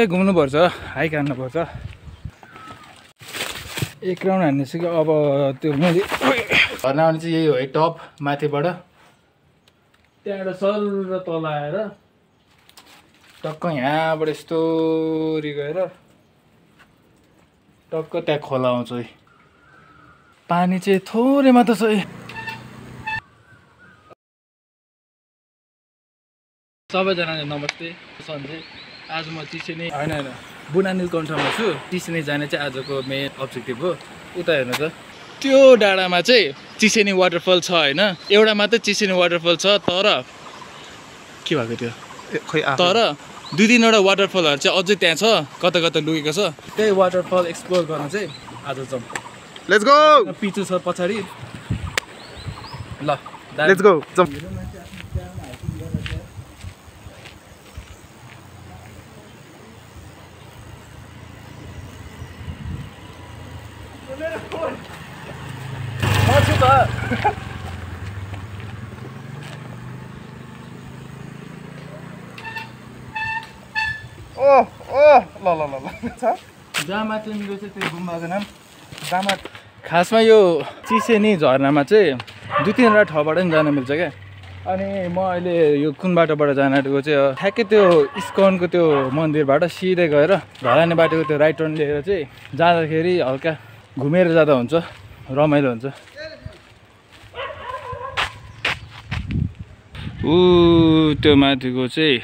घुम्नुपर्छ hike हान्नुपर्छ एक round हान्नेछु कि अब त्यो मैले झर्ना आउने चाहिँ यही हो है टप माथिबाट त्यहाँबाट सर तल आएर टक्क यहाँबाट यस्तोरी गएर टक्क त्यहाँ खोला आउँछ है पानी चाहिँ थोरै मात्र छ है सबैजनाले नमस्ते सन्चै आज म चिसेनी होइन बुना नीलकण्ठमा छु चिसेनी जाने चाहिँ आजको मेन अब्जेक्टिभ हो उता हेर्नु त त्यो डाँडामा चाहिँ चिसेनी वाटरफल छ होइन एउटा मात्रै चिसेनी वाटरफल छ तर के भएको थियो तर 2-3वटा वाटरफलहरू चाहिँ अझै त्यहाँ छ कता कता लुकेको छ त्यही वाटरफल एक्सप्लोर गर्न चाहिँ आज जाउँ लेट्स गो पिचु छ पछाडि ल लेट्स गो जाउँ जामात मेरो चाहिँ त्यो गुम्बाको नाम जामात खासमा यो चिसेनी झरनामा चाहिँ 2-3वटा ठाउँबाट पनि जान मिल्छ क्या अनि म अहिले यो कुन बाटोबाट जान आँटेको चाहिँ ठ्याक्कै त्यो इस्कनको त्यो मन्दिरबाट सिधै गएर ढलाने बाटोको त्यो राइट टर्न लिएर चाहिँ जाँदाखेरि हल्का घुमेर जाँदा हुन्छ रमाइलो हुन्छ त्यो माथिको चाहिँ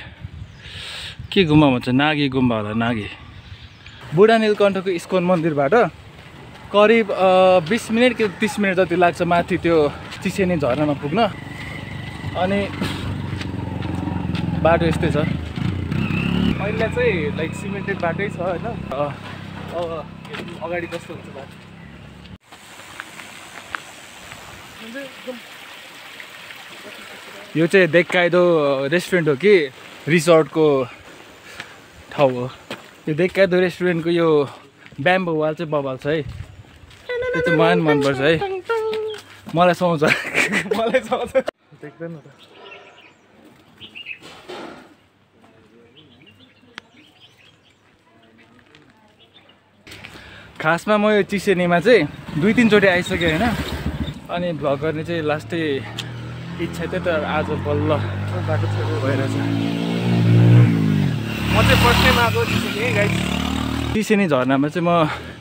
के गुम्बा भन्छ नागी गुम्बा होला नागी बुढा नीलकण्ठको इस्कन मन्दिरबाट करिब 20 मिनट कि 30 मिनट जति लाग्छ माथि त्यो चिसेनी झरनामा पुग्न अनि बाटो यस्तै छ अहिले चाहिँ लाइक सिमेन्टेड बाटै छ होइन अगाडि कस्तो हुन्छ बाटो यो चाहिँ देक्काइदो रेस्टुरेन्ट हो कि रिसोर्टको ठाउँ हो यो देक्काइदो रेस्टुरेन्टको यो ब्याम्बो वाल चाहिँ बबाल छ है त्यो चाहिँ मलाई पनि मनपर्छ है मलाई सुहाउँछ मलाई सुहाउँछ देख्दैन त खासमा म यो चिसेनीमा चाहिँ 2-3 चोटि आइसकेँ होइन अनि भ्लग गर्ने चाहिँ लास्टै इच्छा थियो तर आज बल्ल बाटो छोडेर भइरहेछ म चाहिँ फर्स्ट टाइम आएको चिसेनी है गाइस चिसेनी झरनामा चाहिँ म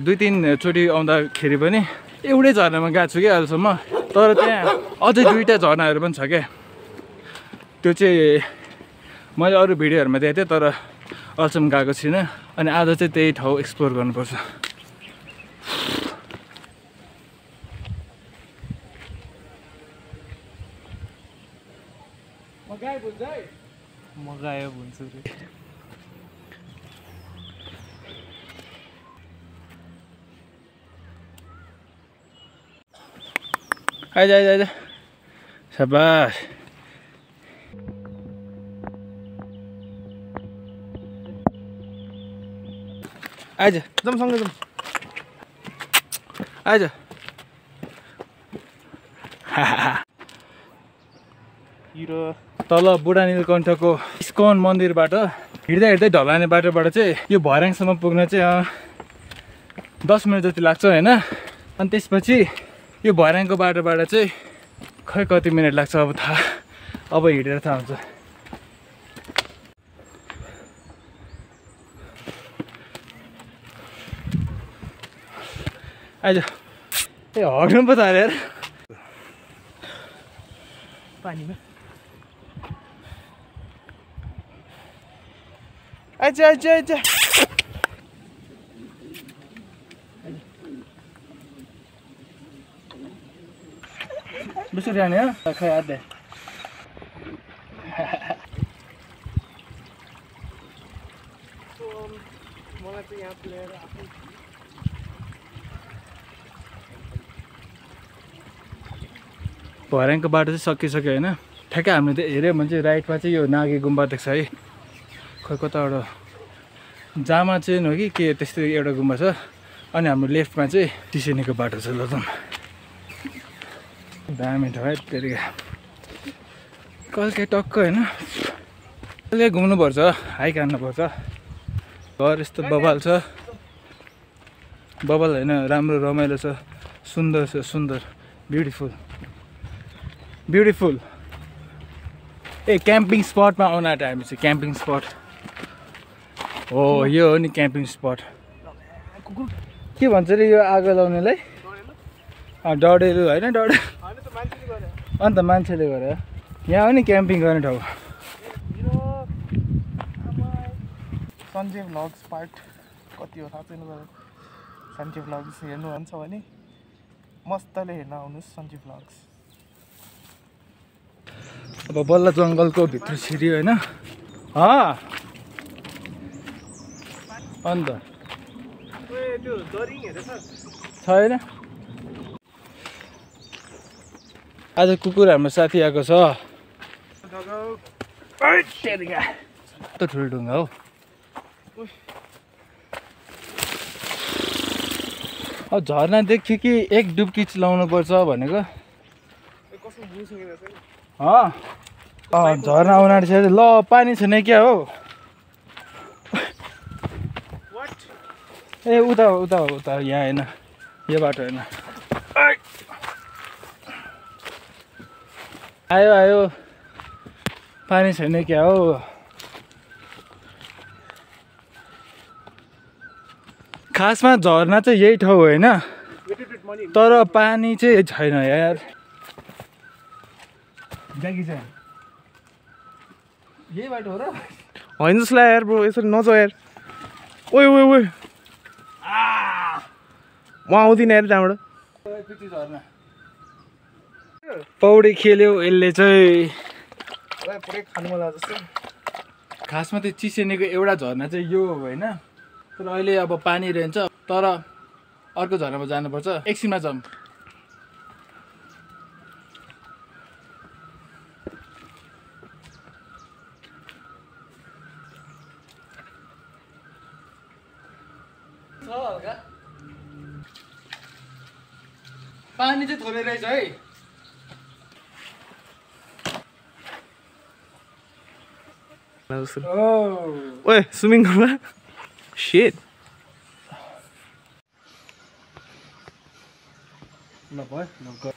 2-3 चोटि आउँदाखेरि पनि एउटै झरनामा गएको छु क्या अहिलेसम्म तर त्यहाँ अझै 2टा झरनाहरू पनि छ क्या त्यो चाहिँ मैले अरू भिडियोहरूमा देखेको थिएँ तर अहिलेसम्म गएको छुइनँ अनि आज चाहिँ त्यही ठाउँ एक्सप्लोर गर्नुपर्छ म गायब हुन्छु रे आइज आइज आइज शाबास आइज जाउँ सँगै जाउँ आइज तल बुढा नीलकण्ठको इस्कन मन्दिरबाट हिँड्दै हिँड्दै ढलाने बाटोबाट चाहिँ यो भर्याङसम्म पुग्न चाहिँ 10 मिनट जति लाग्छ होइन अनि त्यसपछि यो भर्याङको बाटोबाट चाहिँ खै कति मिनट लाग्छ अब हिँडेर थाहा हुन्छ आइज ए हग्नु पो थाल्यो यार पानीमा आइज आइज आइज बेसरी हाने हो खै आधे मलाई चाहिँ यहाँ प्लेयर आफै भर्याङको बाटो चाहिँ सकिसक्यो होइन ठ्याक्कै हामीले त हेऱ्यो भने चाहिँ राइटमा चाहिँ यो नागी गुम्बा देख्छ है खै कताबाट जामा चाहिँ हो कि के त्यस्तै एउटा गुम्बा छ अनि हाम्रो लेफ्टमा चाहिँ चिसेनीको बाटो छ ल त दामी ठाउँ है फेरि कल्के टक्क होइन कहिले घुम्नुपर्छ हाइक हान्नुपर्छ घर यस्तो बबाल छ बबाल होइन राम्रो रमाइलो छ सुन्दर छ सुन्दर ब्युटिफुल ब्युटिफुल ए क्याम्पिङ स्पटमा आउन आँट्यो हामी चाहिँ क्याम्पिङ स्पट हो यो हो नि क्याम्पिङ स्पट के भन्छ अरे यो आगो लाउनेलाई डढेलो होइन डढे अन्त मान्छेले गरे यहाँ हो नि क्याम्पिङ गर्ने ठाउँ सञ्जय भ्लग्स पार्ट कति हो थाहा छैन तर सञ्जय भ्लग्स हेर्नुहुन्छ भने मस्तले हेर्न आउनुहोस् सञ्जय भ्लग्स अब बल्ल जङ्गलको भित्र छिर्यो होइन अन्त छैन आज कुकुर हाम्रो साथी आएको छ ठुलो ढुङ्गा हो अब झर्ना देख्यो कि एक डुब्की लाउनु पर्छ भनेको झर्ना आउन आँटिसक्यो ल पानी छैन क्या हो ए उता उता उता यहाँ होइन यो बाटो होइन आयो आयो पानी छैन क्या हो खासमा झर्ना चाहिँ यही ठाउँ होइन तर पानी चाहिँ छैन यार यही बाटो हो र होइन जस्तो लाग्यो यार ब्रो यसरी नजाऊ यार ओइ ओइ ओइ म आउँदिनँ यार त्यहाँबाट पौडी खेल्यो यसले चाहिँ पुरै खानु मन लाग्छ जस्तो खासमा त्यो चिसेनेको एउटा झर्ना चाहिँ यो हो होइन तर अहिले अब पानी रहन्छ तर अर्को झर्नामा जानुपर्छ एकछिनमा जाऊँ पानी चाहिँ थोरै रहेछ है ओए स्विमिङ गर्ला शिट ल भयो ल गर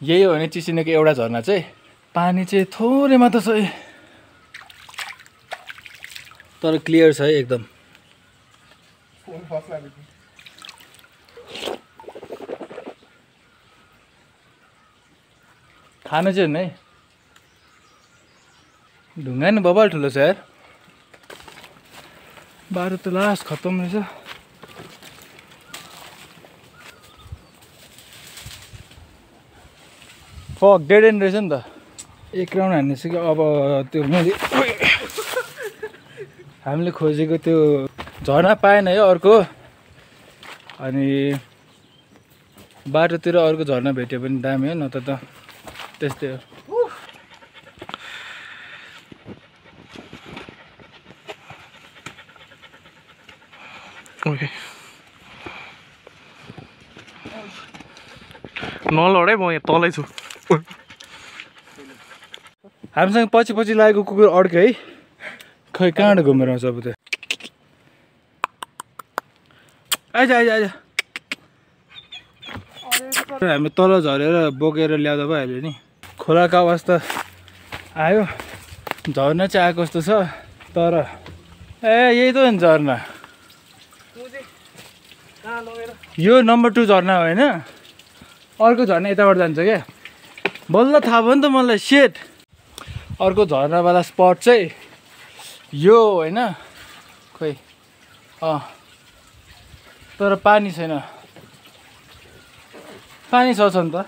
यही हो भने चिसिनेको एउटा झर्ना चाहिँ पानी चाहिँ थोरै मात्र छ तर क्लियर छ है एकदम खानु चाहिँ है ढुङ्गा नि बबाल ठुलो छ यार बाटो त लास्ट खत्तम रहेछ फक डेड एन्ड रहेछ नि त एक राउन्ड हानिसक्यो अब त्यो मैले हामीले खोजेको त्यो झर्ना पाएन है अर्को अनि बाटोतिर अर्को झर्ना भेट्यो भने दामी हो न त त्यस्तै हो ओके नलड है म यहाँ तलै छु हामीसँग पछि पछि लागेको कुकुर अड्क्यो है खै कहाँबाट घुमेर आउँछ अब त्यो आइज आइज आइज हामी तल झरेर बोकेर ल्याउँदा भइहाल्यो नि खोलाको आवाज त आयो झर्ना चाहिँ आएको जस्तो छ तर ए यही त हो नि झर्ना यो नम्बर 2 झर्ना हो होइन अर्को झर्ना यताबाट जान्छ क्या बल्ल थाहा भयो नि त मलाई सेट अर्को झर्नावाला स्पट चाहिँ यो होइन खोइ तर पानी छैन पानी छ नि त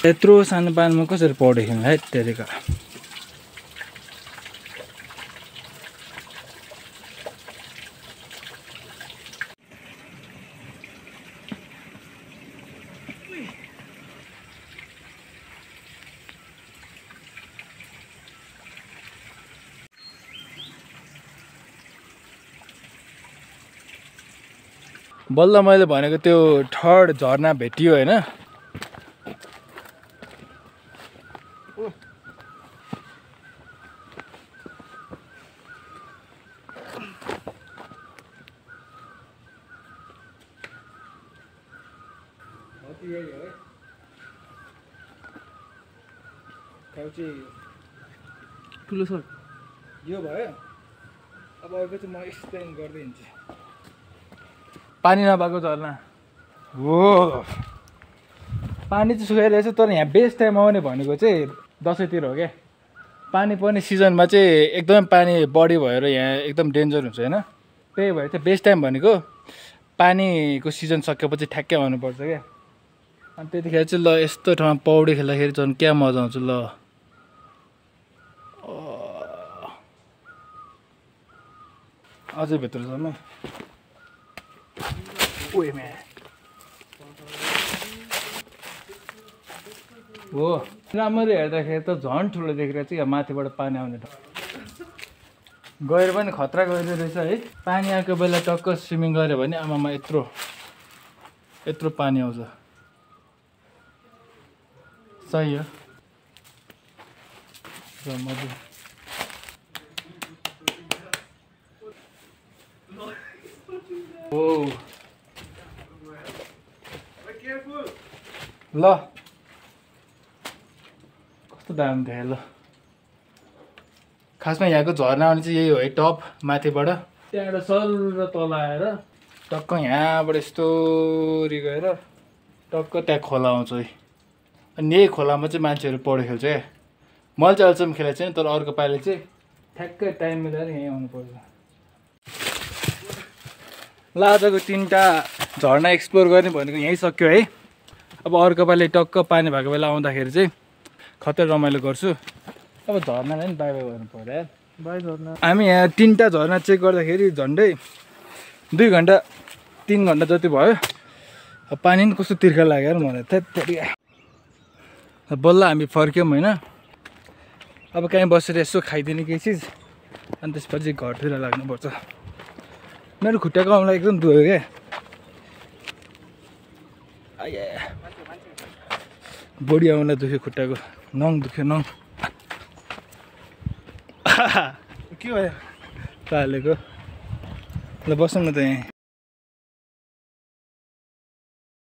यत्रो सानो पानीमा कसरी पौडी खेल्नु है त्यतिका बल्ल मैले भनेको त्यो थर्ड झरना भेटियो होइन। ठुलो छ यो भयो। अब अर्को चाहिँ म एक्सप्लेन गर्दै हिँड्छु। पानी नभएको झरना हो। पानी चाहिँ सुखाइरहेछ, तर यहाँ बेस्ट टाइम आउने भनेको चाहिँ दसैँतिर हो क्या। पानी पर्ने सिजनमा चाहिँ एकदम पानी बढी भएर यहाँ एकदम डेन्जर हुन्छ होइन। त्यही भएर चाहिँ बेस्ट टाइम भनेको पानीको सिजन सकेपछि ठ्याक्कै आउनुपर्छ क्या। अनि त्यतिखेर चाहिँ ल यस्तो ठाउँमा पौडी खेल्दाखेरि झन् क्या मजा आउँछ। ल अझै भित्रसम्म हो। राम्ररी हेर्दाखेरि त झन् ठुलो देखेर चाहिँ यहाँ माथिबाट पानी आउने ठाउँ गएर पनि खतरा गइरहेको रहेछ है। पानी आएको बेला टक्क स्विमिङ गऱ्यो भने आमामा यत्रो पानी आउँछ। सही हो। ल कस्तो दाम थियो ल। खासमा यहाँको झरना आउने चाहिँ यही हो है, टप माथिबाट त्यहाँबाट सर तल आएर टक्क यहाँबाट यस्तोरी गएर टक्क त्यहाँ खोला आउँछ है। अनि यही खोलामा चाहिँ मान्छेहरू पौडी खेल्छ क्या। मैले चाहिँ अहिलेसम्म खेलेको छैन, तर अर्को पालि चाहिँ ठ्याक्कै टाइम मिलाएर यहीँ आउनुपर्छ। ल आजको 3टा झरना एक्सप्लोर गर्ने भनेको यहीँ सक्यो है। अब अर्को पालि टक्क पानी भएको बेला आउँदाखेरि चाहिँ खतरा रमाइलो गर्छु। अब झरनालाई नि बाई बाई गर्नु पऱ्यो यार। बाई झरना। हामी यहाँ 3टा झरना चेक गर्दाखेरि झन्डै 2 घन्टा 3 घन्टा जति भयो। अब पानी नि कस्तो तिर्खा लाग्यो यार मलाई त। बल्ल हामी फर्क्यौँ होइन। अब कहीँ बसेर यसो खाइदिने केही चिज अनि त्यसपछि घरतिर लाग्नुपर्छ। मेरो खुट्टाको औँला एकदम दुख्यो क्या। बढी औँला दुख्यो, खुट्टाको नङ दुख्यो नङ। के भयो पालेको। ल बसौँ न त यहीँ।